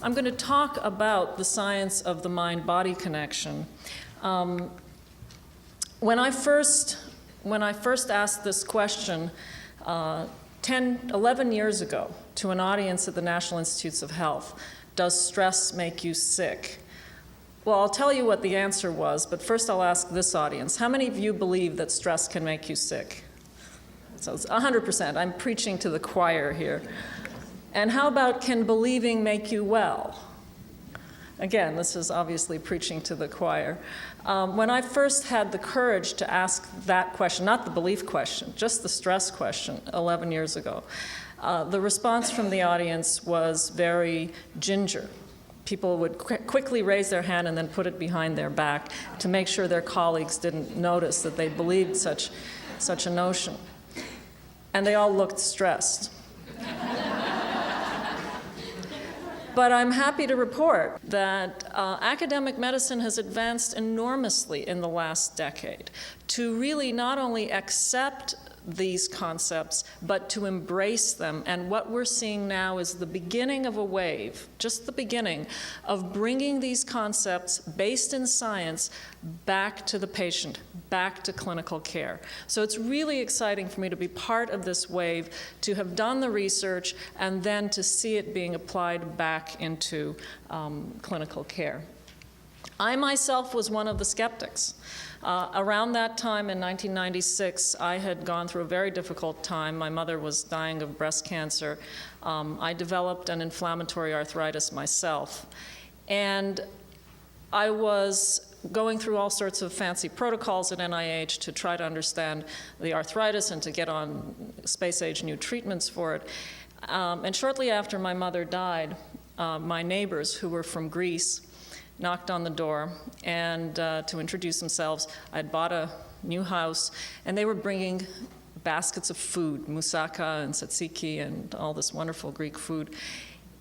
I'm going to talk about the science of the mind-body connection. When I first asked this question 11 years ago to an audience at the National Institutes of Health, does stress make you sick? Well, I'll tell you what the answer was, but first I'll ask this audience. How many of you believe that stress can make you sick? So it's 100%. I'm preaching to the choir here. And how about, can believing make you well? Again, this is obviously preaching to the choir. When I first had the courage to ask that question, not the belief question, just the stress question 11 years ago, the response from the audience was very ginger. People would quickly raise their hand and then put it behind their back to make sure their colleagues didn't notice that they believed such a notion. And they all looked stressed. But I'm happy to report that academic medicine has advanced enormously in the last decade to really not only accept these concepts, but to embrace them. And what we're seeing now is the beginning of a wave, just the beginning, of bringing these concepts based in science back to the patient, back to clinical care. So it's really exciting for me to be part of this wave, to have done the research, and then to see it being applied back into clinical care. I myself was one of the skeptics. Around that time in 1996, I had gone through a very difficult time. My mother was dying of breast cancer. I developed an inflammatory arthritis myself. And I was going through all sorts of fancy protocols at NIH to try to understand the arthritis and to get on space-age new treatments for it. And shortly after my mother died, my neighbors, who were from Greece, knocked on the door and to introduce themselves. I'd bought a new house, and they were bringing baskets of food, moussaka and tzatziki and all this wonderful Greek food.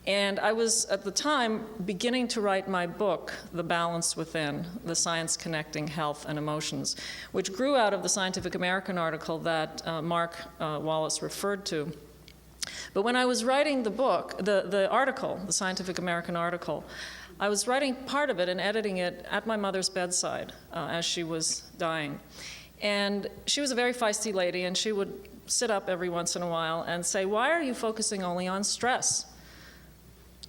And I was, at the time, beginning to write my book, The Balance Within, The Science Connecting Health and Emotions, which grew out of the Scientific American article that Mark Wallace referred to. But when I was writing the book, the article, the Scientific American article, I was writing part of it and editing it at my mother's bedside as she was dying. And she was a very feisty lady, and she would sit up every once in a while and say, "Why are you focusing only on stress?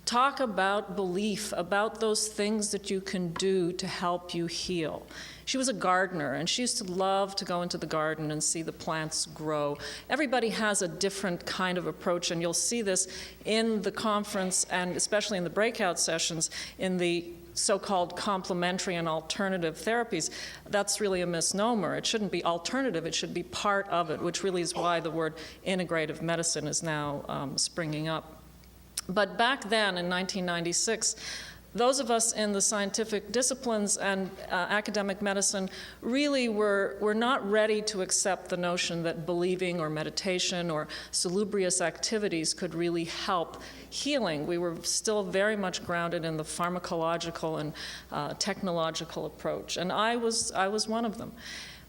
Talk about belief, about those things that you can do to help you heal." She was a gardener, and she used to love to go into the garden and see the plants grow. Everybody has a different kind of approach, and you'll see this in the conference and especially in the breakout sessions in the so-called complementary and alternative therapies. That's really a misnomer. It shouldn't be alternative, it should be part of it, which really is why the word integrative medicine is now springing up. But back then, in 1996, those of us in the scientific disciplines and academic medicine really were not ready to accept the notion that believing or meditation or salubrious activities could really help healing. We were still very much grounded in the pharmacological and technological approach, and I was one of them.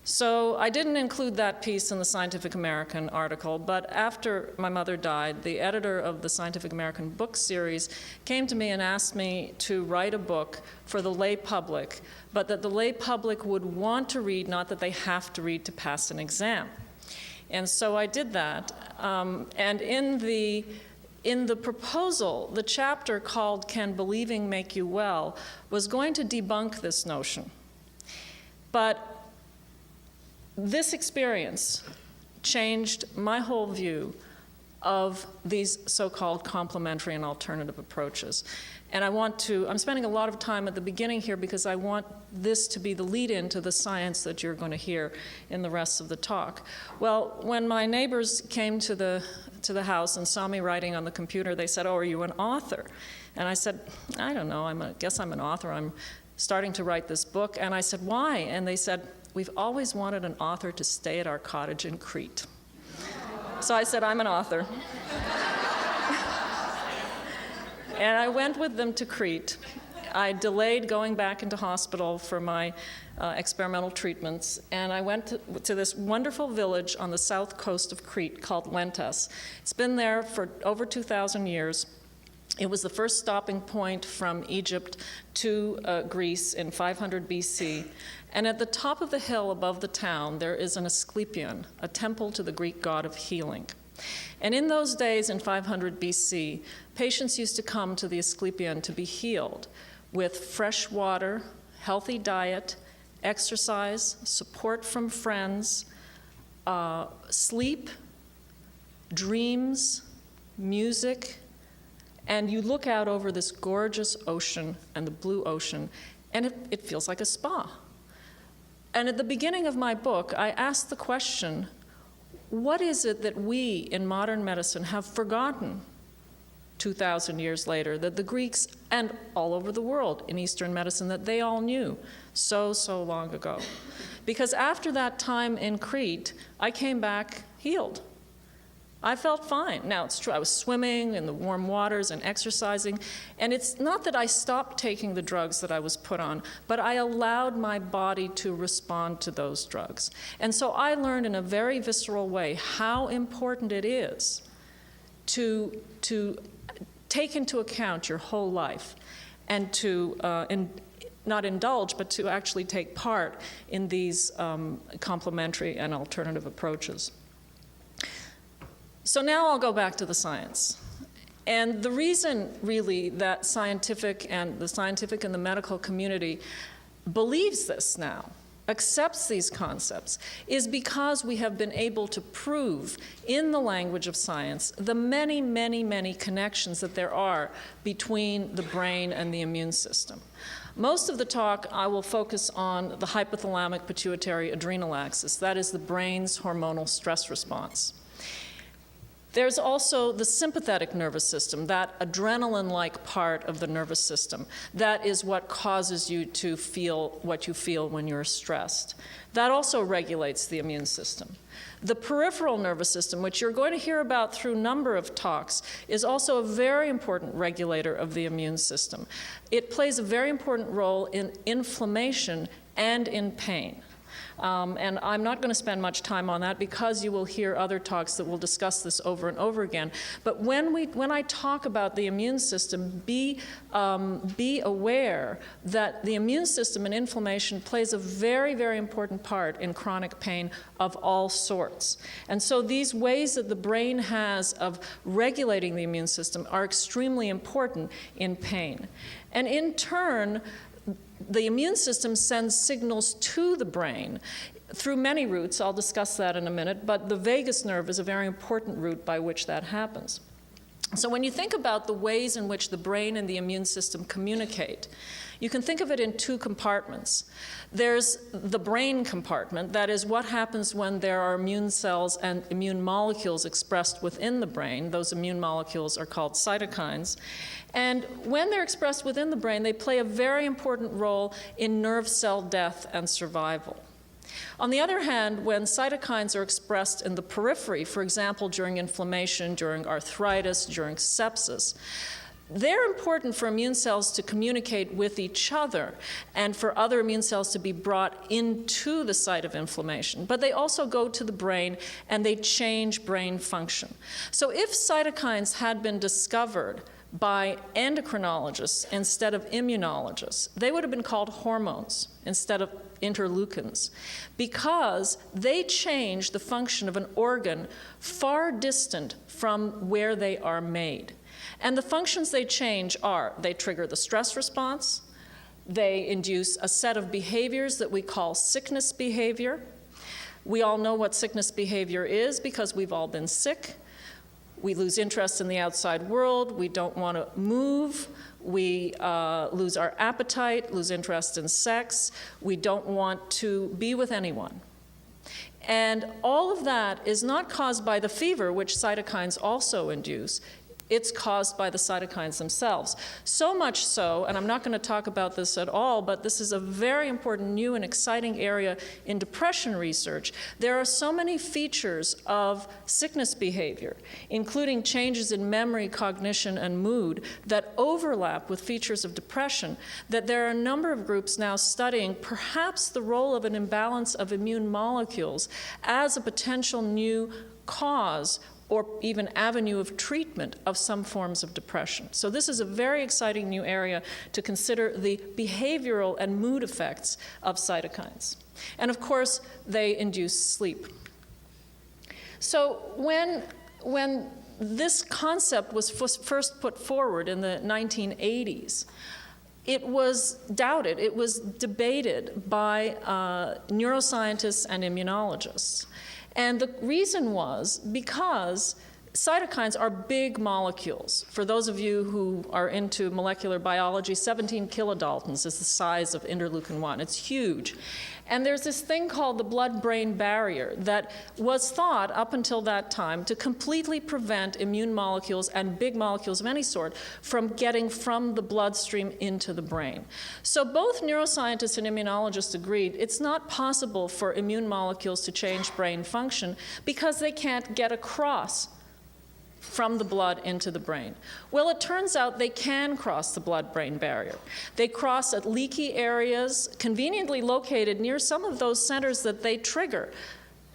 So I didn't include that piece in the Scientific American article, but after my mother died, the editor of the Scientific American book series came to me and asked me to write a book for the lay public, but that the lay public would want to read, not that they have to read to pass an exam. And so I did that. And in the proposal, the chapter called "Can Believing Make You Well" was going to debunk this notion. But this experience changed my whole view of these so-called complementary and alternative approaches. And I'm spending a lot of time at the beginning here because I want this to be the lead-in to the science that you're going to hear in the rest of the talk. Well, when my neighbors came to the house and saw me writing on the computer, they said, "Oh, are you an author?" And I said, "I don't know, I guess I'm an author. I'm starting to write this book." And I said, "Why?" And they said, "We've always wanted an author to stay at our cottage in Crete." So I said, "I'm an author." And I went with them to Crete. I delayed going back into hospital for my experimental treatments, and I went to this wonderful village on the south coast of Crete called Lentas. It's been there for over 2,000 years. It was the first stopping point from Egypt to Greece in 500 BC. And at the top of the hill above the town, there is an Asclepion, a temple to the Greek god of healing. And in those days, in 500 BC, patients used to come to the Asclepion to be healed with fresh water, healthy diet, exercise, support from friends, sleep, dreams, music, and you look out over this gorgeous ocean and the blue ocean, and it feels like a spa. And at the beginning of my book, I asked the question, what is it that we in modern medicine have forgotten 2,000 years later, that the Greeks and all over the world in Eastern medicine, that they all knew so long ago? Because after that time in Crete, I came back healed. I felt fine. Now, it's true, I was swimming in the warm waters and exercising, and it's not that I stopped taking the drugs that I was put on, but I allowed my body to respond to those drugs. And so I learned in a very visceral way how important it is to take into account your whole life and to not indulge, but to actually take part in these complementary and alternative approaches. So now I'll go back to the science. And the reason, really, that the scientific and the medical community believes this now, accepts these concepts, is because we have been able to prove in the language of science the many connections that there are between the brain and the immune system. Most of the talk I will focus on the hypothalamic pituitary adrenal axis, that is the brain's hormonal stress response. There's also the sympathetic nervous system, that adrenaline-like part of the nervous system. That is what causes you to feel what you feel when you're stressed. That also regulates the immune system. The peripheral nervous system, which you're going to hear about through a number of talks, is also a very important regulator of the immune system. It plays a very important role in inflammation and in pain. And I'm not going to spend much time on that because you will hear other talks that will discuss this over and over again. But when I talk about the immune system, be aware that the immune system and inflammation plays a very important part in chronic pain of all sorts. And so these ways that the brain has of regulating the immune system are extremely important in pain. And in turn, the immune system sends signals to the brain through many routes. I'll discuss that in a minute, but the vagus nerve is a very important route by which that happens. So when you think about the ways in which the brain and the immune system communicate, you can think of it in two compartments. There's the brain compartment, that is what happens when there are immune cells and immune molecules expressed within the brain. Those immune molecules are called cytokines. And when they're expressed within the brain, they play a very important role in nerve cell death and survival. On the other hand, when cytokines are expressed in the periphery, for example, during inflammation, during arthritis, during sepsis, they're important for immune cells to communicate with each other and for other immune cells to be brought into the site of inflammation. But they also go to the brain and they change brain function. So if cytokines had been discovered by endocrinologists instead of immunologists, they would have been called hormones instead of interleukins, because they change the function of an organ far distant from where they are made. And the functions they change are, they trigger the stress response, they induce a set of behaviors that we call sickness behavior. We all know what sickness behavior is because we've all been sick. We lose interest in the outside world, we don't want to move, we lose our appetite, lose interest in sex, we don't want to be with anyone. And all of that is not caused by the fever, which cytokines also induce. It's caused by the cytokines themselves. So much so, and I'm not going to talk about this at all, but this is a very important new and exciting area in depression research. There are so many features of sickness behavior, including changes in memory, cognition, and mood, that overlap with features of depression, that there are a number of groups now studying perhaps the role of an imbalance of immune molecules as a potential new cause or even avenue of treatment of some forms of depression. So this is a very exciting new area to consider the behavioral and mood effects of cytokines. And of course, they induce sleep. So when this concept was first put forward in the 1980s, it was doubted, it was debated by neuroscientists and immunologists. And the reason was because cytokines are big molecules. For those of you who are into molecular biology, 17 kilodaltons is the size of interleukin-1. It's huge. And there's this thing called the blood-brain barrier that was thought up until that time to completely prevent immune molecules and big molecules of any sort from getting from the bloodstream into the brain. So both neuroscientists and immunologists agreed it's not possible for immune molecules to change brain function because they can't get across from the blood into the brain. Well, it turns out they can cross the blood-brain barrier. They cross at leaky areas, conveniently located near some of those centers that they trigger,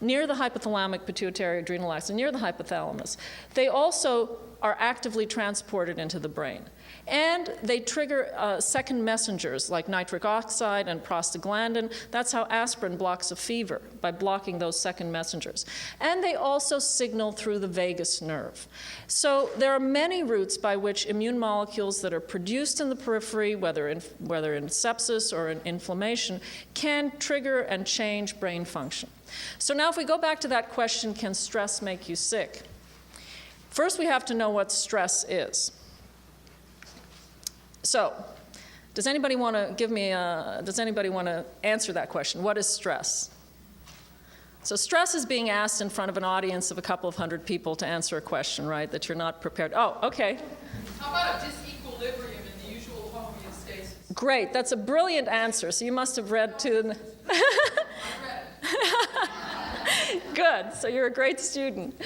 near the hypothalamic pituitary adrenal axis, near the hypothalamus. They also are actively transported into the brain. And they trigger second messengers like nitric oxide and prostaglandin. That's how aspirin blocks a fever, by blocking those second messengers. And they also signal through the vagus nerve. So there are many routes by which immune molecules that are produced in the periphery, whether in sepsis or in inflammation, can trigger and change brain function. So now if we go back to that question, can stress make you sick? First, we have to know what stress is. So, does anybody want to answer that question? What is stress? So stress is being asked in front of an audience of a couple of hundred people to answer a question, right, that you're not prepared. Oh, okay. How about a disequilibrium in the usual homeostasis? Great, that's a brilliant answer. So you must have read too. Good, so you're a great student.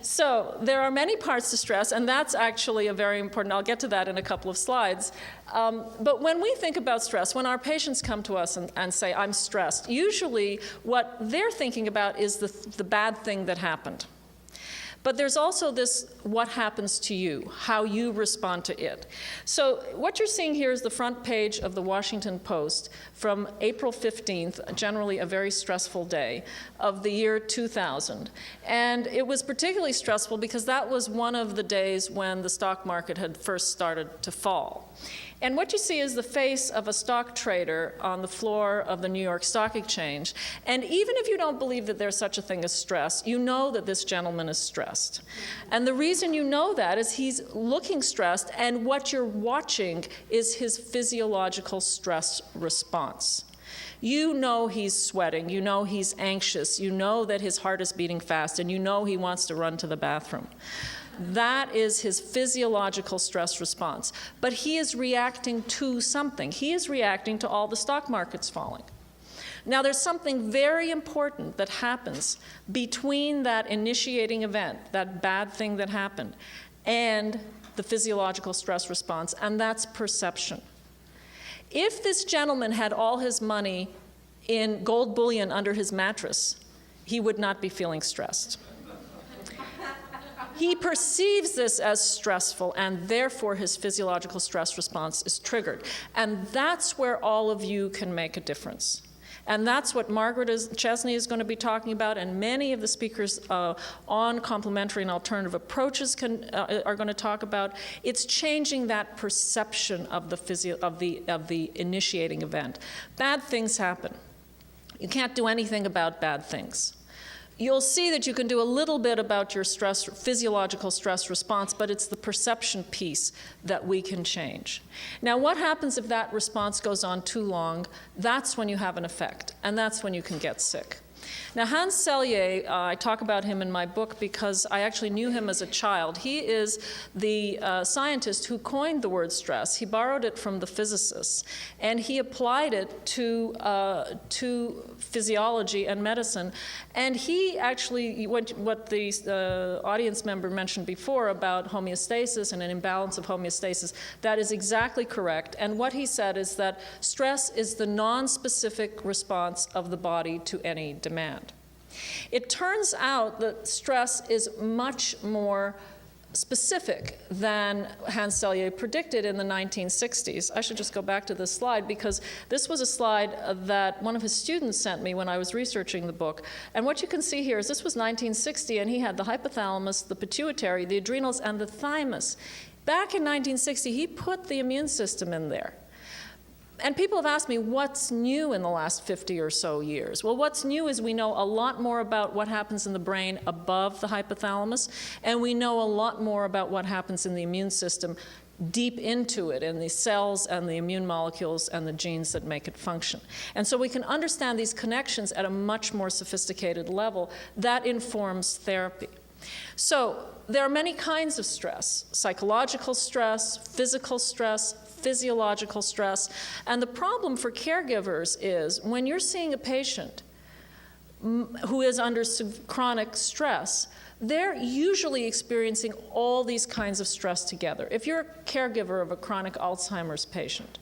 So there are many parts to stress, and that's actually a very important, I'll get to that in a couple of slides. But when we think about stress, when our patients come to us and say, I'm stressed, usually what they're thinking about is the bad thing that happened. But there's also this, what happens to you, how you respond to it. So what you're seeing here is the front page of the Washington Post from April 15th, generally a very stressful day, of the year 2000. And it was particularly stressful because that was one of the days when the stock market had first started to fall. And what you see is the face of a stock trader on the floor of the New York Stock Exchange. And even if you don't believe that there's such a thing as stress, you know that this gentleman is stressed. And the reason you know that is he's looking stressed, and what you're watching is his physiological stress response. You know he's sweating, you know he's anxious, you know that his heart is beating fast, and you know he wants to run to the bathroom. That is his physiological stress response. But he is reacting to something. He is reacting to all the stock markets falling. Now, there's something very important that happens between that initiating event, that bad thing that happened, and the physiological stress response, and that's perception. If this gentleman had all his money in gold bullion under his mattress, he would not be feeling stressed. He perceives this as stressful, and therefore his physiological stress response is triggered. And that's where all of you can make a difference. And that's what Margaret Chesney is going to be talking about, and many of the speakers on complementary and alternative approaches are going to talk about. It's changing that perception of the initiating event. Bad things happen. You can't do anything about bad things. You'll see that you can do a little bit about your physiological stress response, but it's the perception piece that we can change. Now, what happens if that response goes on too long? That's when you have an effect, and that's when you can get sick. Now, Hans Selye, I talk about him in my book because I actually knew him as a child. He is the scientist who coined the word stress. He borrowed it from the physicists, and he applied it to physiology and medicine. And he actually went what the audience member mentioned before about homeostasis and an imbalance of homeostasis. That is exactly correct. And what he said is that stress is the non-specific response of the body to any demand. It turns out that stress is much more specific than Hans Selye predicted in the 1960s. I should just go back to this slide because this was a slide that one of his students sent me when I was researching the book. And what you can see here is this was 1960, and he had the hypothalamus, the pituitary, the adrenals, and the thymus. Back in 1960, he put the immune system in there. And people have asked me, what's new in the last 50 or so years? Well, what's new is we know a lot more about what happens in the brain above the hypothalamus, and we know a lot more about what happens in the immune system deep into it, in the cells and the immune molecules and the genes that make it function. And so we can understand these connections at a much more sophisticated level. That informs therapy. So there are many kinds of stress: psychological stress, physical stress, physiological stress. And the problem for caregivers is when you're seeing a patient who is under chronic stress, they're usually experiencing all these kinds of stress together. If you're a caregiver of a chronic Alzheimer's patient,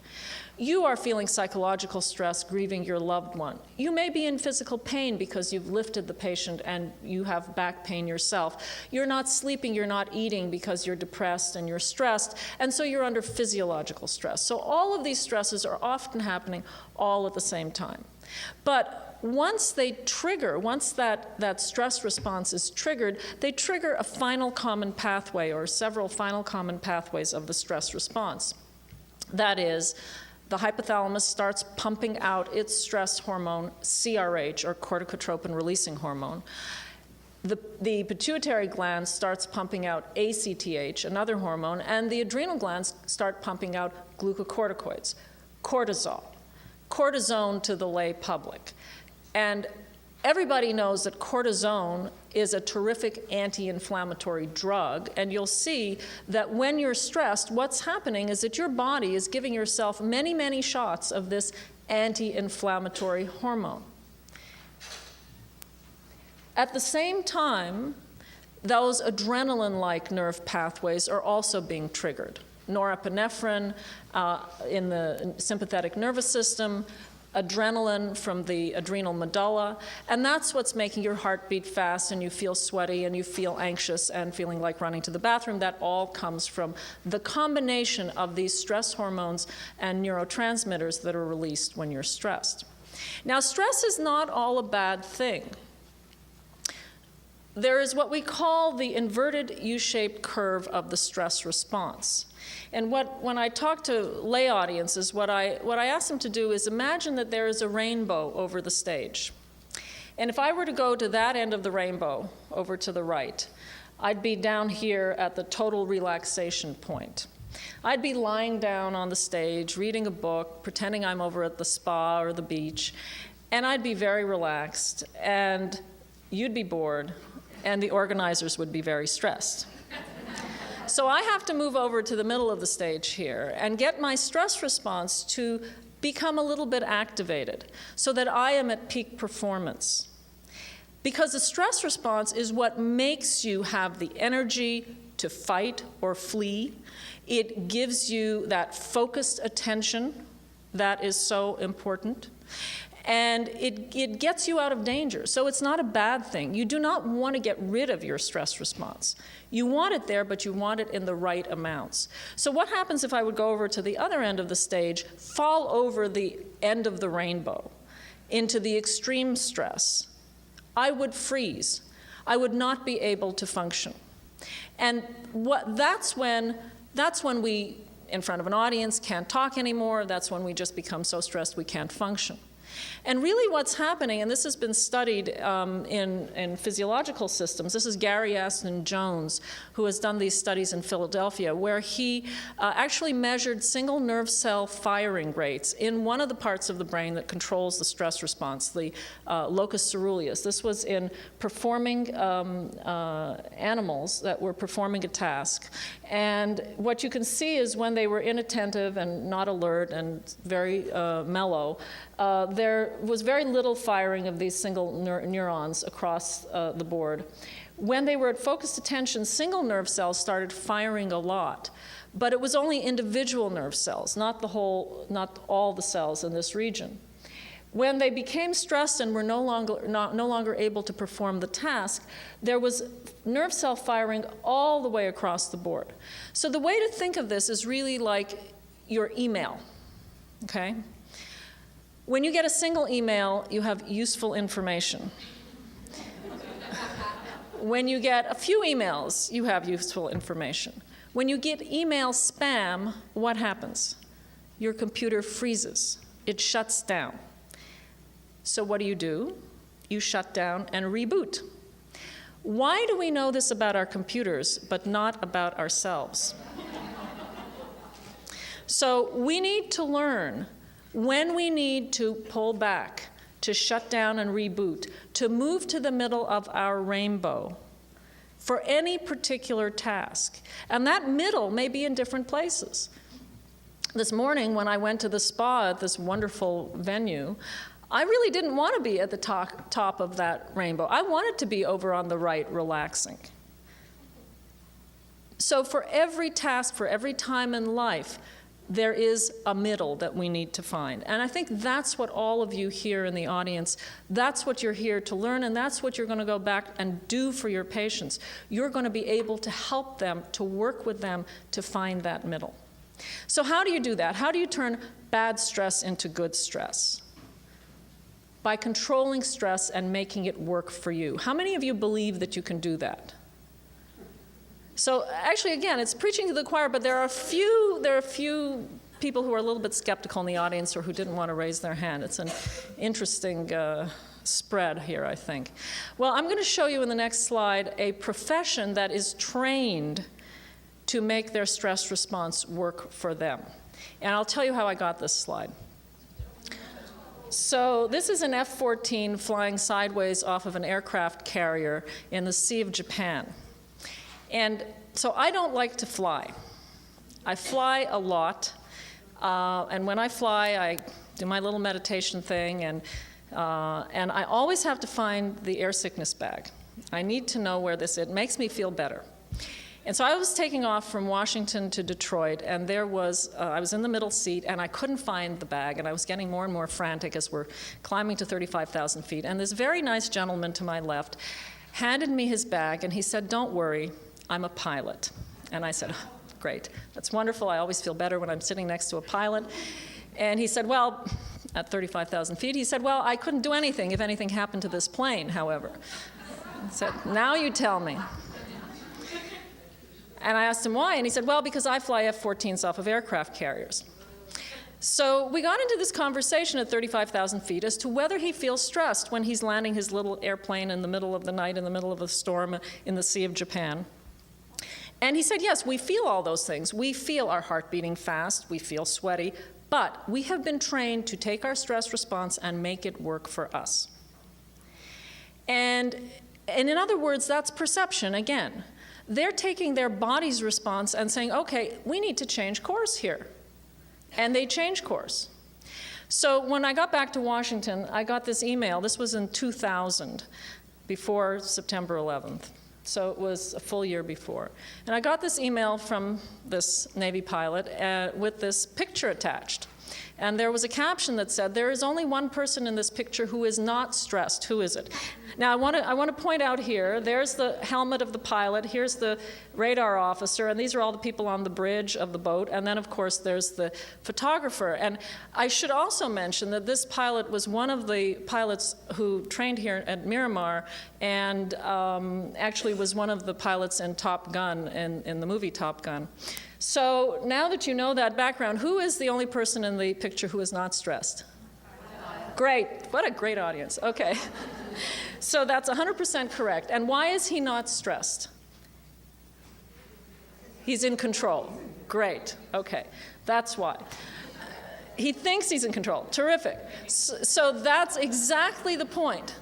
you are feeling psychological stress, grieving your loved one. You may be in physical pain because you've lifted the patient and you have back pain yourself. You're not sleeping, you're not eating because you're depressed and you're stressed, and so you're under physiological stress. So all of these stresses are often happening all at the same time. But once they trigger, once that stress response is triggered, they trigger a final common pathway or several final common pathways of the stress response. That is, the hypothalamus starts pumping out its stress hormone, CRH, or corticotropin-releasing hormone. The pituitary gland starts pumping out ACTH, another hormone, and the adrenal glands start pumping out glucocorticoids, cortisol, cortisone to the lay public. And everybody knows that cortisone is a terrific anti-inflammatory drug, and you'll see that when you're stressed, what's happening is that your body is giving yourself many, many shots of this anti-inflammatory hormone. At the same time, those adrenaline-like nerve pathways are also being triggered. Norepinephrine in the sympathetic nervous system, adrenaline from the adrenal medulla, and that's what's making your heart beat fast and you feel sweaty and you feel anxious and feeling like running to the bathroom. That all comes from the combination of these stress hormones and neurotransmitters that are released when you're stressed. Now, stress is not all a bad thing. There is what we call the inverted U-shaped curve of the stress response. And when I talk to lay audiences, what I ask them to do is imagine that there is a rainbow over the stage. And if I were to go to that end of the rainbow, over to the right, I'd be down here at the total relaxation point. I'd be lying down on the stage, reading a book, pretending I'm over at the spa or the beach, and I'd be very relaxed, and you'd be bored, and the organizers would be very stressed. So I have to move over to the middle of the stage here and get my stress response to become a little bit activated so that I am at peak performance. Because the stress response is what makes you have the energy to fight or flee. It gives you that focused attention that is so important. And it gets you out of danger. So it's not a bad thing. You do not want to get rid of your stress response. You want it there, but you want it in the right amounts. So what happens if I would go over to the other end of the stage, fall over the end of the rainbow into the extreme stress? I would freeze. I would not be able to function. And that's when we, in front of an audience, can't talk anymore. That's when we just become so stressed we can't function. And really what's happening, and this has been studied in physiological systems, this is Gary Aston Jones, who has done these studies in Philadelphia, where he actually measured single nerve cell firing rates in one of the parts of the brain that controls the stress response, the locus coeruleus. This was in performing animals that were performing a task. And what you can see is when they were inattentive and not alert and very mellow, there was very little firing of these single neurons across the board. When they were at focused attention, single nerve cells started firing a lot, but it was only individual nerve cells, not all the cells in this region. When they became stressed and were no longer able to perform the task, there was nerve cell firing all the way across the board. So the way to think of this is really like your email, okay? When you get a single email, you have useful information. When you get a few emails, you have useful information. When you get email spam, what happens? Your computer freezes. It shuts down. So what do? You shut down and reboot. Why do we know this about our computers, but not about ourselves? So we need to learn when we need to pull back, to shut down and reboot, to move to the middle of our rainbow for any particular task. And that middle may be in different places. This morning, when I went to the spa at this wonderful venue, I really didn't want to be at the top of that rainbow. I wanted to be over on the right, relaxing. So for every task, for every time in life, there is a middle that we need to find. And I think that's what all of you here in the audience, that's what you're here to learn, and that's what you're going to go back and do for your patients. You're going to be able to help them, to work with them, to find that middle. So how do you do that? How do you turn bad stress into good stress? By controlling stress and making it work for you. How many of you believe that you can do that? So actually, again, it's preaching to the choir, but there are a few people who are a little bit skeptical in the audience or who didn't want to raise their hand. It's an interesting spread here, I think. Well, I'm going to show you in the next slide a profession that is trained to make their stress response work for them. And I'll tell you how I got this slide. So this is an F-14 flying sideways off of an aircraft carrier in the Sea of Japan. And so I don't like to fly. I fly a lot, and when I fly, I do my little meditation thing, and I always have to find the air sickness bag. I need to know where this is. It makes me feel better. And so I was taking off from Washington to Detroit, and there was, I was in the middle seat, and I couldn't find the bag, and I was getting more and more frantic as we're climbing to 35,000 feet. And this very nice gentleman to my left handed me his bag, and he said, "Don't worry, I'm a pilot." And I said, "Oh, great, that's wonderful. I always feel better when I'm sitting next to a pilot." And he said, well, at 35,000 feet, he said, "Well, I couldn't do anything if anything happened to this plane, however." I said, "Now you tell me." And I asked him why, and he said, "Well, because I fly F-14s off of aircraft carriers." So we got into this conversation at 35,000 feet as to whether he feels stressed when he's landing his little airplane in the middle of the night, in the middle of a storm in the Sea of Japan. And he said, yes, we feel all those things. We feel our heart beating fast, we feel sweaty, but we have been trained to take our stress response and make it work for us. And in other words, that's perception again. They're taking their body's response and saying, okay, we need to change course here. And they change course. So when I got back to Washington, I got this email. This was in 2000, before September 11th. So it was a full year before. And I got this email from this Navy pilot with this picture attached. And there was a caption that said, "There is only one person in this picture who is not stressed. Who is it?" Now, I want to point out here, there's the helmet of the pilot, here's the radar officer, and these are all the people on the bridge of the boat, and then, of course, there's the photographer. And I should also mention that this pilot was one of the pilots who trained here at Miramar, and actually was one of the pilots in Top Gun, in the movie Top Gun. So now that you know that background, who is the only person in the picture who is not stressed? Great. What a great audience. Okay. So that's 100% correct. And why is he not stressed? He's in control. Great. Okay. That's why. He thinks he's in control. Terrific. So that's exactly the point.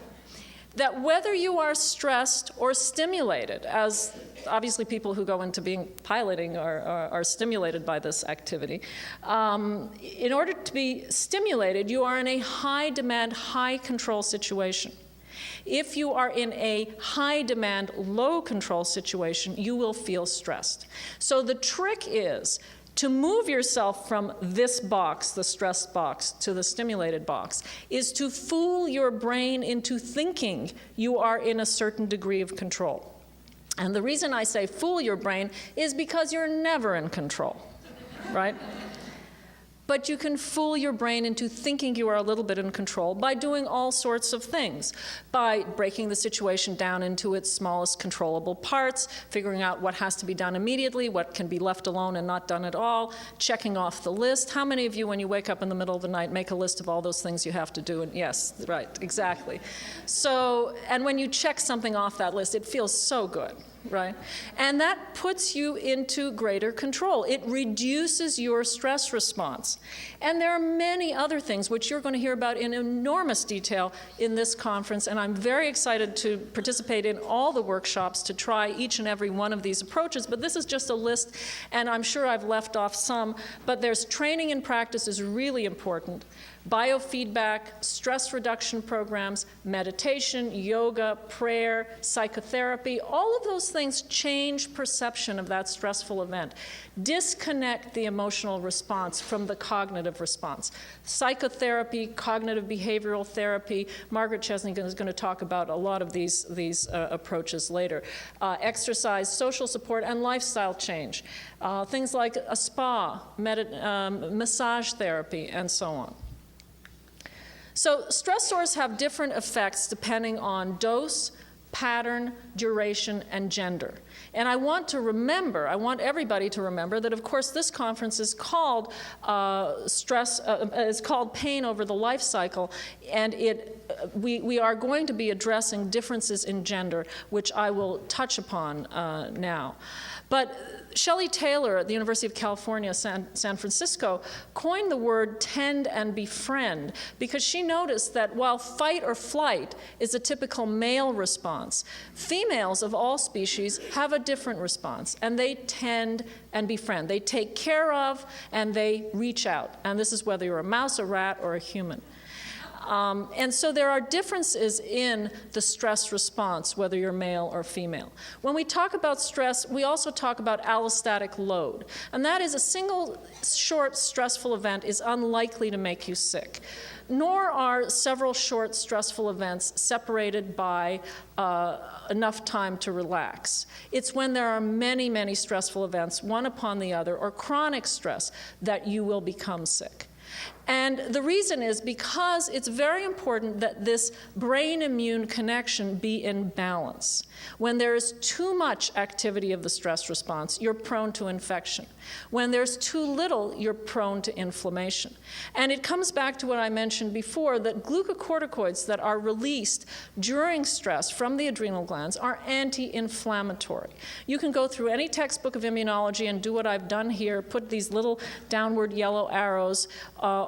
That whether you are stressed or stimulated, as obviously people who go into being piloting are stimulated by this activity, in order to be stimulated, you are in a high demand, high control situation. If you are in a high demand, low control situation, you will feel stressed. So the trick is To move yourself from this box, the stress box, to the stimulated box, is to fool your brain into thinking you are in a certain degree of control. And the reason I say fool your brain is because you're never in control, right? But you can fool your brain into thinking you are a little bit in control by doing all sorts of things, by breaking the situation down into its smallest controllable parts, figuring out what has to be done immediately, what can be left alone and not done at all, checking off the list. How many of you, when you wake up in the middle of the night, make a list of all those things you have to do? And yes, right, exactly. So, and when you check something off that list, it feels so good. Right? And that puts you into greater control. It reduces your stress response. And there are many other things which you're going to hear about in enormous detail in this conference, and I'm very excited to participate in all the workshops to try each and every one of these approaches, but this is just a list, and I'm sure I've left off some, but there's training and practice is really important. Biofeedback, stress reduction programs, meditation, yoga, prayer, psychotherapy, all of those things change perception of that stressful event. Disconnect the emotional response from the cognitive response. Psychotherapy, cognitive behavioral therapy, Margaret Chesney is going to talk about a lot of these approaches later. Exercise, social support, and lifestyle change. Things like a spa, massage therapy, and so on. So stressors have different effects depending on dose, pattern, duration, and gender. And I want everybody to remember that, of course, this conference is called Pain Over the Life Cycle, and we are going to be addressing differences in gender, which I will touch upon now. But Shelley Taylor at the University of California, San Francisco, coined the word tend and befriend because she noticed that while fight or flight is a typical male response, females of all species have a different response, and they tend and befriend. They take care of and they reach out, and this is whether you're a mouse, a rat, or a human. And so there are differences in the stress response, whether you're male or female. When we talk about stress, we also talk about allostatic load. And that is a single short stressful event is unlikely to make you sick. Nor are several short stressful events separated by enough time to relax. It's when there are many, many stressful events, one upon the other, or chronic stress, that you will become sick. And the reason is because it's very important that this brain-immune connection be in balance. When there is too much activity of the stress response, you're prone to infection. When there's too little, you're prone to inflammation. And it comes back to what I mentioned before, that glucocorticoids that are released during stress from the adrenal glands are anti-inflammatory. You can go through any textbook of immunology and do what I've done here, put these little downward yellow arrows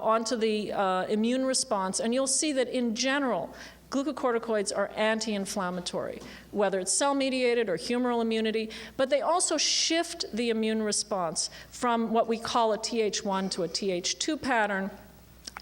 onto the immune response, and you'll see that in general, glucocorticoids are anti-inflammatory, whether it's cell-mediated or humoral immunity, but they also shift the immune response from what we call a Th1 to a Th2 pattern,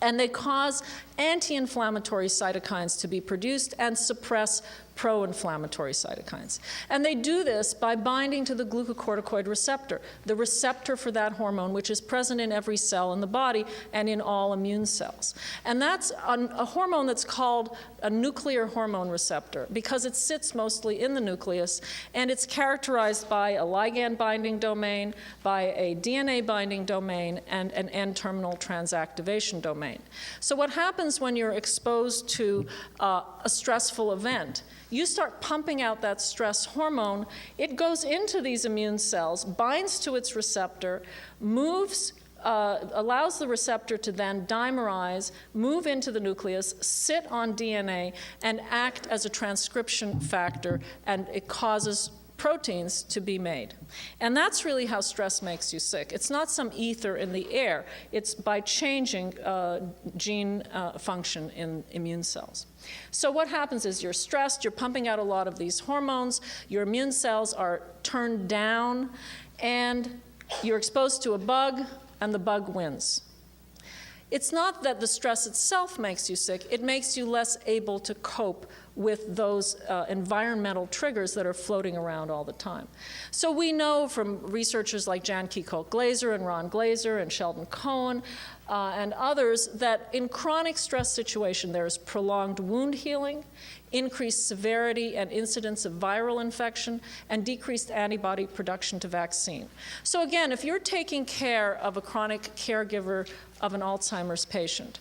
and they cause anti-inflammatory cytokines to be produced and suppress pro-inflammatory cytokines. And they do this by binding to the glucocorticoid receptor, the receptor for that hormone, which is present in every cell in the body and in all immune cells. And that's a hormone that's called a nuclear hormone receptor because it sits mostly in the nucleus, and it's characterized by a ligand binding domain, by a DNA binding domain, and an N-terminal transactivation domain. So what happens when you're exposed to a stressful event? You start pumping out that stress hormone, it goes into these immune cells, binds to its receptor, moves, allows the receptor to then dimerize, move into the nucleus, sit on DNA, and act as a transcription factor, and it causes proteins to be made. And that's really how stress makes you sick. It's not some ether in the air. It's by changing gene function in immune cells. So what happens is you're stressed, you're pumping out a lot of these hormones, your immune cells are turned down, and you're exposed to a bug, and the bug wins. It's not that the stress itself makes you sick, it makes you less able to cope with those environmental triggers that are floating around all the time. So we know from researchers like Jan Kiecolt-Glaser and Ron Glaser and Sheldon Cohen and others that in chronic stress situation there is prolonged wound healing, increased severity and incidence of viral infection, and decreased antibody production to vaccine. So again, if you're taking care of a chronic caregiver of an Alzheimer's patient,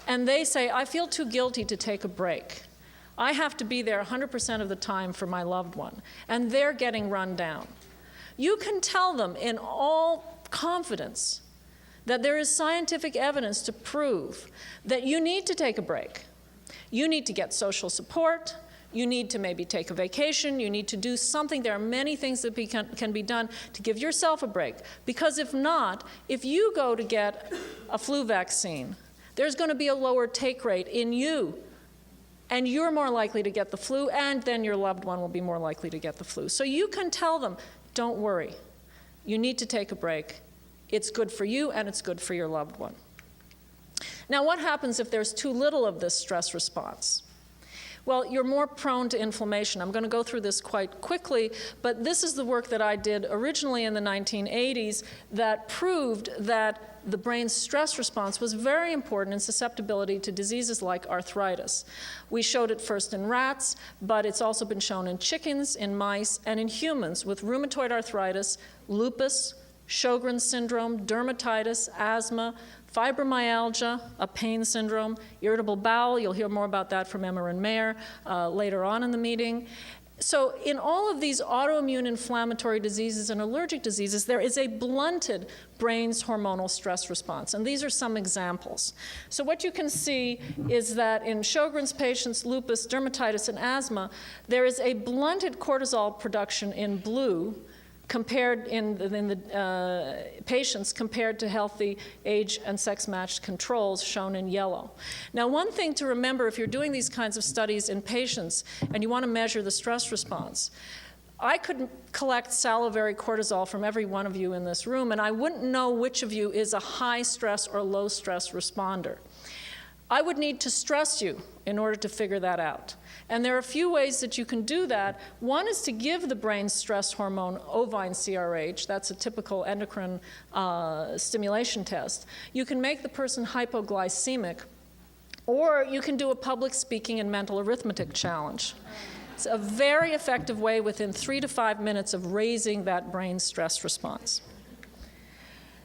and they say, I feel too guilty to take a break, I have to be there 100% of the time for my loved one, and they're getting run down. You can tell them in all confidence that there is scientific evidence to prove that you need to take a break. You need to get social support, you need to maybe take a vacation, you need to do something. There are many things that can be done to give yourself a break. Because if not, if you go to get a flu vaccine, there's going to be a lower take rate in you, and you're more likely to get the flu, and then your loved one will be more likely to get the flu. So you can tell them, don't worry, you need to take a break. It's good for you, and it's good for your loved one. Now, what happens if there's too little of this stress response? Well, you're more prone to inflammation. I'm going to go through this quite quickly, but this is the work that I did originally in the 1980s that proved that the brain's stress response was very important in susceptibility to diseases like arthritis. We showed it first in rats, but it's also been shown in chickens, in mice, and in humans with rheumatoid arthritis, lupus, Sjogren's syndrome, dermatitis, asthma, fibromyalgia, a pain syndrome, irritable bowel. You'll hear more about that from Emma and Mayer later on in the meeting. So in all of these autoimmune inflammatory diseases and allergic diseases, there is a blunted brain's hormonal stress response. And these are some examples. So what you can see is that in Sjogren's patients, lupus, dermatitis, and asthma, there is a blunted cortisol production in blue compared in the patients compared to healthy age and sex-matched controls shown in yellow. Now, one thing to remember if you're doing these kinds of studies in patients and you want to measure the stress response, I could collect salivary cortisol from every one of you in this room, and I wouldn't know which of you is a high stress or low stress responder. I would need to stress you in order to figure that out. And there are a few ways that you can do that. One is to give the brain's stress hormone ovine CRH. That's a typical endocrine stimulation test. You can make the person hypoglycemic, or you can do a public speaking and mental arithmetic challenge. It's a very effective way within 3 to 5 minutes of raising that brain stress response.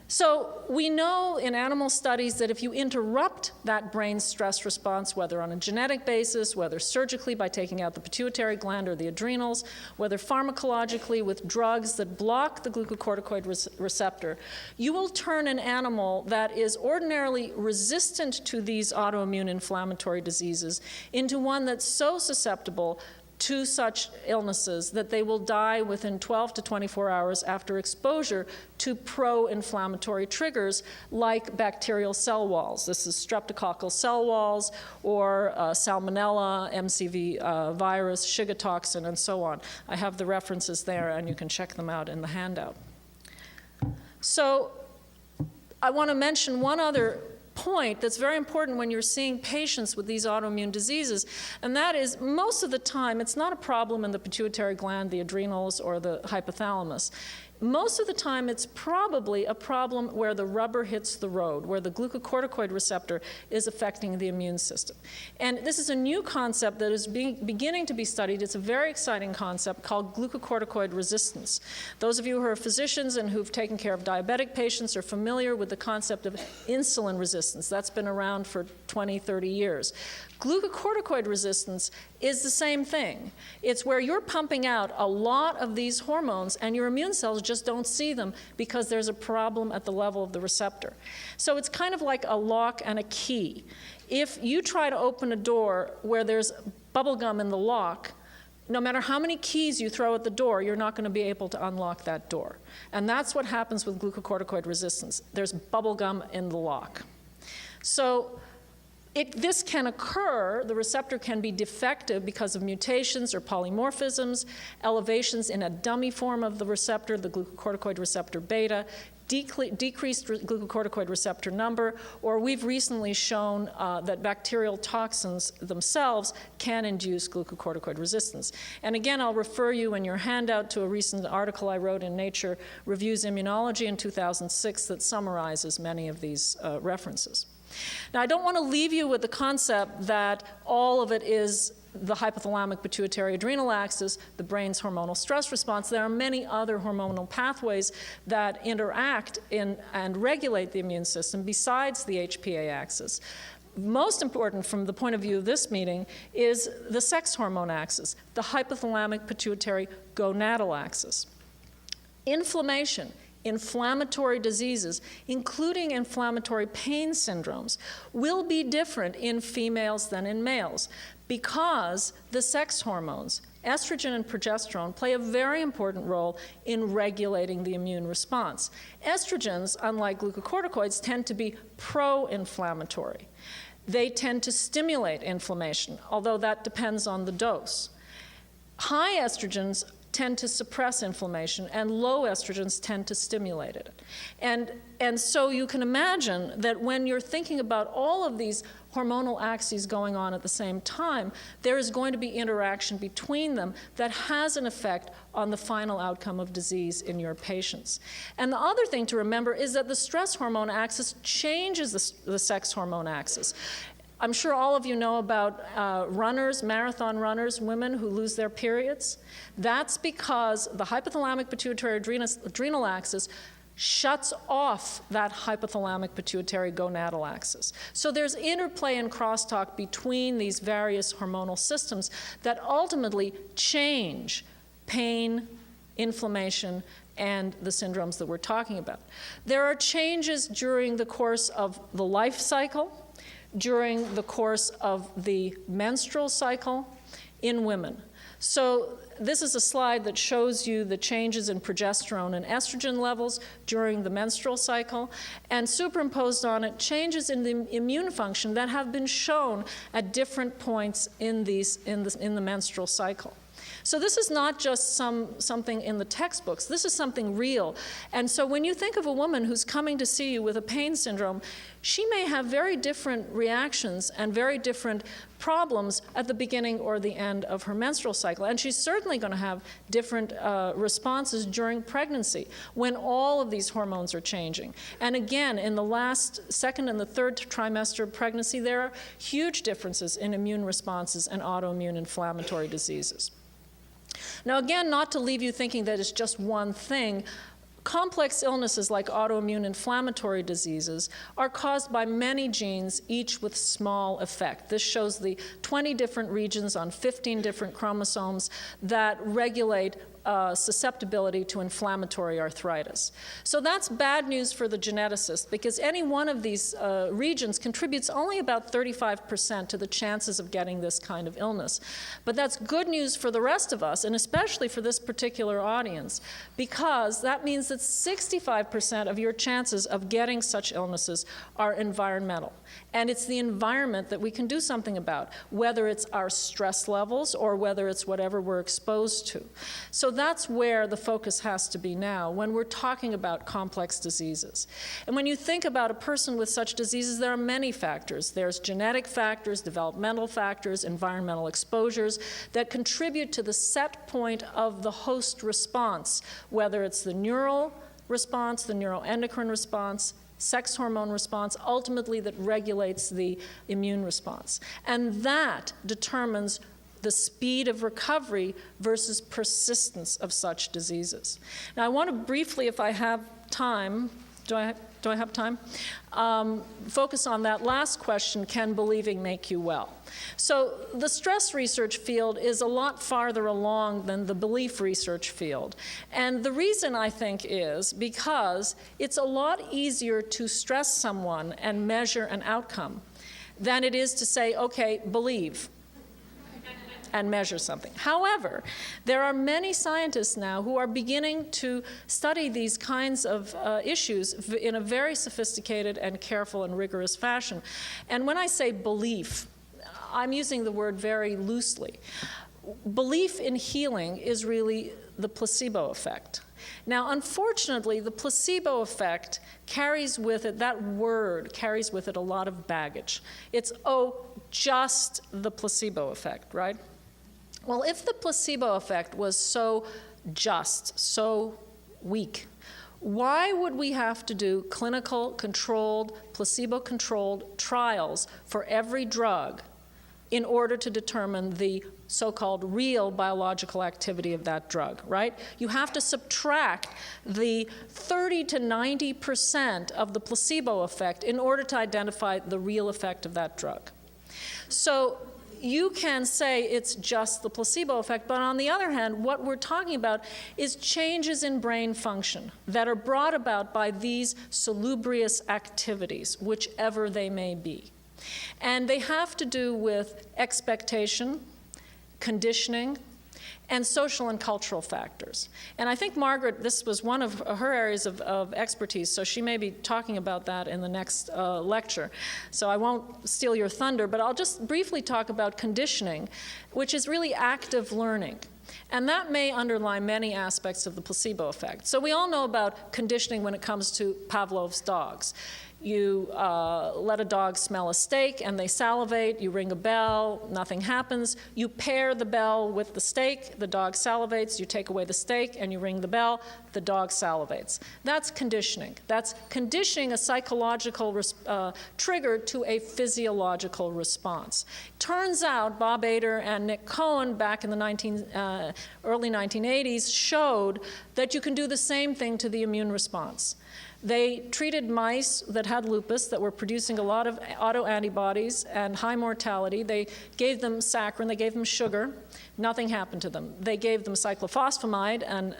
So we know in animal studies that if you interrupt that brain stress response, whether on a genetic basis, whether surgically by taking out the pituitary gland or the adrenals, whether pharmacologically with drugs that block the glucocorticoid receptor, you will turn an animal that is ordinarily resistant to these autoimmune inflammatory diseases into one that's so susceptible to such illnesses that they will die within 12 to 24 hours after exposure to pro-inflammatory triggers like bacterial cell walls. This is streptococcal cell walls or salmonella, MCV virus, Shiga toxin, and so on. I have the references there, and you can check them out in the handout. So I want to mention one other point that's very important when you're seeing patients with these autoimmune diseases, and that is most of the time it's not a problem in the pituitary gland, the adrenals, or the hypothalamus. Most of the time it's probably a problem where the rubber hits the road, where the glucocorticoid receptor is affecting the immune system. And this is a new concept that is beginning to be studied. It's a very exciting concept called glucocorticoid resistance. Those of you who are physicians and who've taken care of diabetic patients are familiar with the concept of insulin resistance. That's been around for 20, 30 years. Glucocorticoid resistance is the same thing. It's where you're pumping out a lot of these hormones and your immune cells just don't see them because there's a problem at the level of the receptor. So it's kind of like a lock and a key. If you try to open a door where there's bubble gum in the lock, no matter how many keys you throw at the door, you're not going to be able to unlock that door. And that's what happens with glucocorticoid resistance. There's bubble gum in the lock. So this can occur, the receptor can be defective because of mutations or polymorphisms, elevations in a dummy form of the receptor, the glucocorticoid receptor beta, decreased glucocorticoid receptor number, or we've recently shown that bacterial toxins themselves can induce glucocorticoid resistance. And again, I'll refer you in your handout to a recent article I wrote in Nature Reviews Immunology in 2006 that summarizes many of these references. Now, I don't want to leave you with the concept that all of it is the hypothalamic pituitary adrenal axis, the brain's hormonal stress response. There are many other hormonal pathways that interact in and regulate the immune system besides the HPA axis. Most important from the point of view of this meeting is the sex hormone axis, the hypothalamic pituitary gonadal axis. Inflammation, inflammatory diseases, including inflammatory pain syndromes, will be different in females than in males because the sex hormones, estrogen and progesterone, play a very important role in regulating the immune response. Estrogens, unlike glucocorticoids, tend to be pro-inflammatory. They tend to stimulate inflammation, although that depends on the dose. High estrogens tend to suppress inflammation, and low estrogens tend to stimulate it. And so you can imagine that when you're thinking about all of these hormonal axes going on at the same time, there is going to be interaction between them that has an effect on the final outcome of disease in your patients. And the other thing to remember is that the stress hormone axis changes the sex hormone axis. I'm sure all of you know about runners, marathon runners, women who lose their periods. That's because the hypothalamic pituitary adrenal axis shuts off that hypothalamic pituitary gonadal axis. So there's interplay and crosstalk between these various hormonal systems that ultimately change pain, inflammation, and the syndromes that we're talking about. There are changes during the course of the life cycle, during the course of the menstrual cycle in women. So this is a slide that shows you the changes in progesterone and estrogen levels during the menstrual cycle, and superimposed on it changes in the immune function that have been shown at different points in the menstrual cycle. So this is not just something in the textbooks. This is something real. And so when you think of a woman who's coming to see you with a pain syndrome, she may have very different reactions and very different problems at the beginning or the end of her menstrual cycle. And she's certainly going to have different responses during pregnancy when all of these hormones are changing. And again, in the last second and the third trimester of pregnancy, there are huge differences in immune responses and autoimmune inflammatory diseases. Now again, not to leave you thinking that it's just one thing, complex illnesses like autoimmune inflammatory diseases are caused by many genes, each with small effect. This shows the 20 different regions on 15 different chromosomes that regulate susceptibility to inflammatory arthritis. So that's bad news for the geneticist because any one of these regions contributes only about 35% to the chances of getting this kind of illness. But that's good news for the rest of us, and especially for this particular audience, because that means that 65% of your chances of getting such illnesses are environmental. And it's the environment that we can do something about, whether it's our stress levels or whether it's whatever we're exposed to. So that's where the focus has to be now when we're talking about complex diseases. And when you think about a person with such diseases, there are many factors. There's genetic factors, developmental factors, environmental exposures that contribute to the set point of the host response, whether it's the neural response, the neuroendocrine response, sex hormone response, ultimately that regulates the immune response. And that determines the speed of recovery versus persistence of such diseases. Now I want to briefly, if I have time, do I have time? Focus on that last question, can believing make you well? So the stress research field is a lot farther along than the belief research field. And the reason, I think, is because it's a lot easier to stress someone and measure an outcome than it is to say, okay, believe and measure something. However, there are many scientists now who are beginning to study these kinds of issues in a very sophisticated and careful and rigorous fashion. And when I say belief, I'm using the word very loosely. Belief in healing is really the placebo effect. Now, unfortunately, the placebo effect carries with it, that word carries with it a lot of baggage. It's, oh, just the placebo effect, right? Well, if the placebo effect was so just, so weak, why would we have to do clinical controlled, placebo-controlled trials for every drug in order to determine the so-called real biological activity of that drug, right? You have to subtract the 30 to 90% of the placebo effect in order to identify the real effect of that drug. So you can say it's just the placebo effect, but on the other hand, what we're talking about is changes in brain function that are brought about by these salubrious activities, whichever they may be. And they have to do with expectation, conditioning, and social and cultural factors. And I think Margaret, this was one of her areas of expertise, so she may be talking about that in the next lecture. So I won't steal your thunder, but I'll just briefly talk about conditioning, which is really active learning. And that may underlie many aspects of the placebo effect. So we all know about conditioning when it comes to Pavlov's dogs. You let a dog smell a steak and they salivate, you ring a bell, nothing happens. You pair the bell with the steak, the dog salivates, you take away the steak and you ring the bell, the dog salivates. That's conditioning. That's conditioning a psychological trigger to a physiological response. Turns out Bob Ader and Nick Cohen back in the early 1980s showed that you can do the same thing to the immune response. They treated mice that had lupus, that were producing a lot of autoantibodies and high mortality. They gave them saccharin, they gave them sugar. Nothing happened to them. They gave them cyclophosphamide and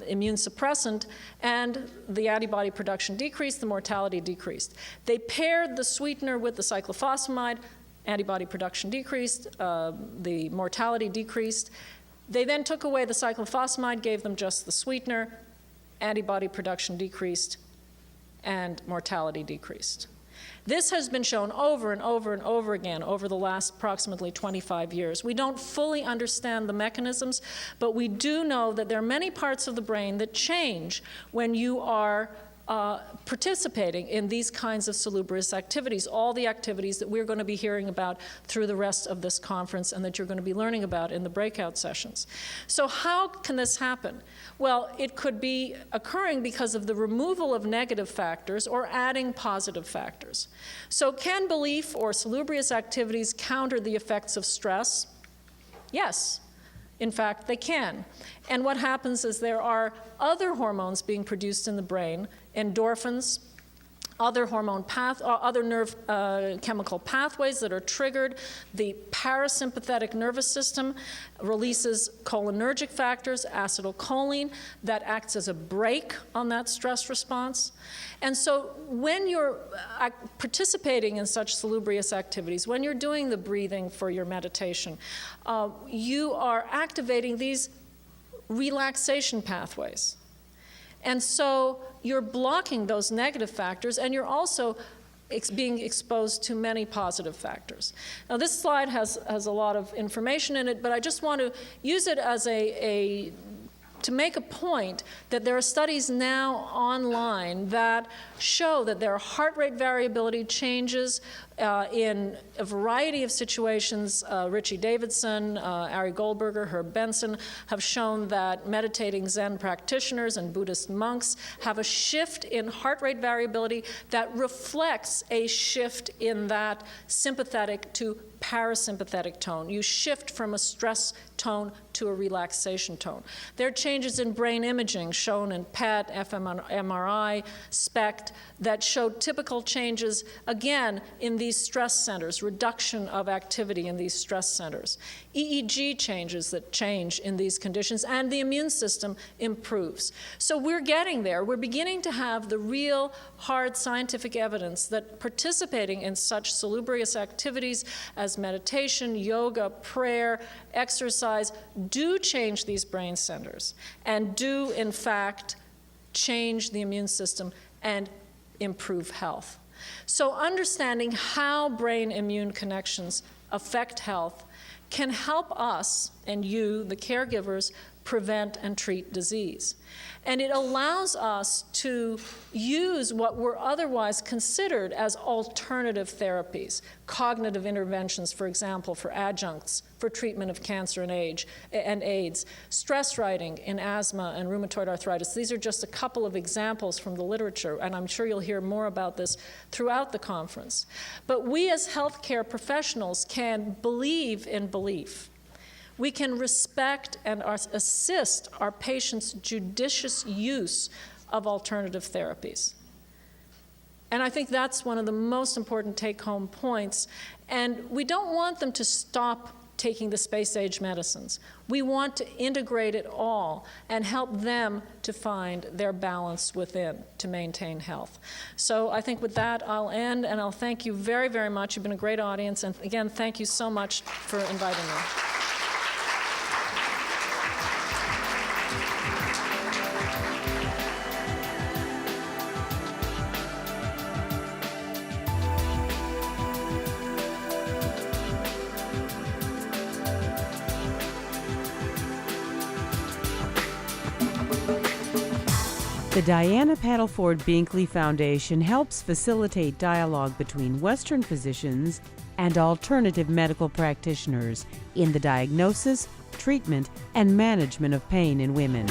immune suppressant, and the antibody production decreased, the mortality decreased. They paired the sweetener with the cyclophosphamide, antibody production decreased, the mortality decreased. They then took away the cyclophosphamide, gave them just the sweetener, antibody production decreased, and mortality decreased. This has been shown over and over and over again over the last approximately 25 years. We don't fully understand the mechanisms, but we do know that there are many parts of the brain that change when you are participating in these kinds of salubrious activities, all the activities that we're going to be hearing about through the rest of this conference and that you're going to be learning about in the breakout sessions. So how can this happen? Well, it could be occurring because of the removal of negative factors or adding positive factors. So can belief or salubrious activities counter the effects of stress? Yes. In fact, they can. And what happens is there are other hormones being produced in the brain, endorphins, other nerve chemical pathways that are triggered. The parasympathetic nervous system releases cholinergic factors, acetylcholine, that acts as a brake on that stress response. And so when you're participating in such salubrious activities, when you're doing the breathing for your meditation, you are activating these relaxation pathways. And so you're blocking those negative factors, and you're also being exposed to many positive factors. Now, this slide has a lot of information in it, but I just want to use it as to make a point that there are studies now online that show that there are heart rate variability changes in a variety of situations. Richie Davidson, Ari Goldberger, Herb Benson have shown that meditating Zen practitioners and Buddhist monks have a shift in heart rate variability that reflects a shift in that sympathetic to parasympathetic tone. You shift from a stress tone to a relaxation tone. There are changes in brain imaging shown in PET, fMRI, SPECT that show typical changes, again, in these stress centers, reduction of activity in these stress centers. EEG changes that change in these conditions, and the immune system improves. So we're getting there. We're beginning to have the real hard scientific evidence that participating in such salubrious activities as meditation, yoga, prayer, exercise do change these brain centers and do, in fact, change the immune system and improve health. So understanding how brain-immune connections affect health can help us and you, the caregivers, prevent and treat disease. And it allows us to use what were otherwise considered as alternative therapies, cognitive interventions, for example, for adjuncts, for treatment of cancer and AIDS, stress writing in asthma and rheumatoid arthritis. These are just a couple of examples from the literature, and I'm sure you'll hear more about this throughout the conference. But we as healthcare professionals can believe in belief. We can respect and assist our patients' judicious use of alternative therapies. And I think that's one of the most important take-home points. And we don't want them to stop taking the space-age medicines. We want to integrate it all and help them to find their balance within to maintain health. So I think with that, I'll end, and I'll thank you very, very much. You've been a great audience, and again, thank you so much for inviting me. The Diana Paddleford Binkley Foundation helps facilitate dialogue between Western physicians and alternative medical practitioners in the diagnosis, treatment, and management of pain in women.